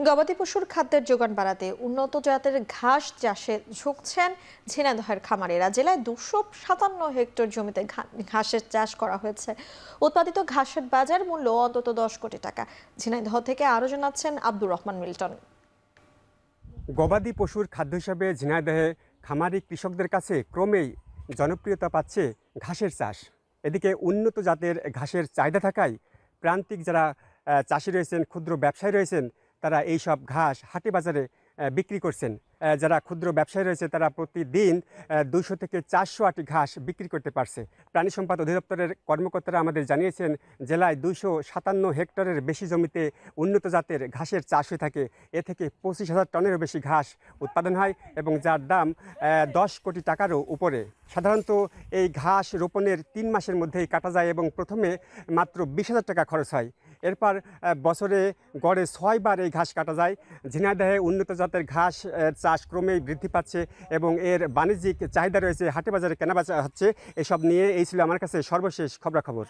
গবাদি পশুর খাদ্যের যোগান বাড়াতে উন্নত জাতের ঘাস চাষে ঝুঁকছেন ঝিনাইদহের খামারেরা। জেলায় 257 হেক্টর জমিতে ঘাসের চাষ করা হয়েছে। উৎপাদিত ঘাসের বাজার মূল্য অন্তত 10 কোটি টাকা। ঝিনাইদহ থেকে আরো জানাচ্ছেন আব্দুর রহমান মিল্টন। গবাদি পশুর খাদ্য হিসাবে ঝিনাইদহে খামারি কৃষকদের কাছে ক্রমেই জনপ্রিয়তা পাচ্ছে ঘাসের চাষ। এদিকে উন্নত জাতের ঘাসের চাহিদা থাকায় প্রান্তিক যারা চাষি রয়েছেন, ক্ষুদ্র ব্যবসায়ী রয়েছেন, তারা এই সব ঘাস হাটে বাজারে বিক্রি করছেন। যারা ক্ষুদ্র ব্যবসায়ী রয়েছে তারা প্রতিদিন 200 থেকে 400 আটি ঘাস বিক্রি করতে পারছে। প্রাণী সম্পদ অধিদপ্তরের কর্মকর্তারা আমাদের জানিয়েছেন, জেলায় 257 হেক্টরের বেশি জমিতে উন্নত জাতের ঘাসের চাষ হয়ে থাকে। এ থেকে 25,000 টনেরও বেশি ঘাস উৎপাদন হয় এবং যার দাম 10 কোটি টাকারও উপরে। সাধারণত এই ঘাস রোপণের 3 মাসের মধ্যেই কাটা যায় এবং প্রথমে মাত্র 20,000 টাকা খরচ হয়। এরপর বছরে গড়ে 6 বার এই ঘাস কাটা যায়। ঝিনাইদহে উন্নত জাতের ঘাস চাষ ক্রমেই বৃদ্ধি পাচ্ছে এবং এর বাণিজ্যিক চাহিদা রয়েছে, হাটে বাজারে কেনাবেচা হচ্ছে। এসব নিয়ে এই ছিল আমার কাছে সর্বশেষ খবরাখবর।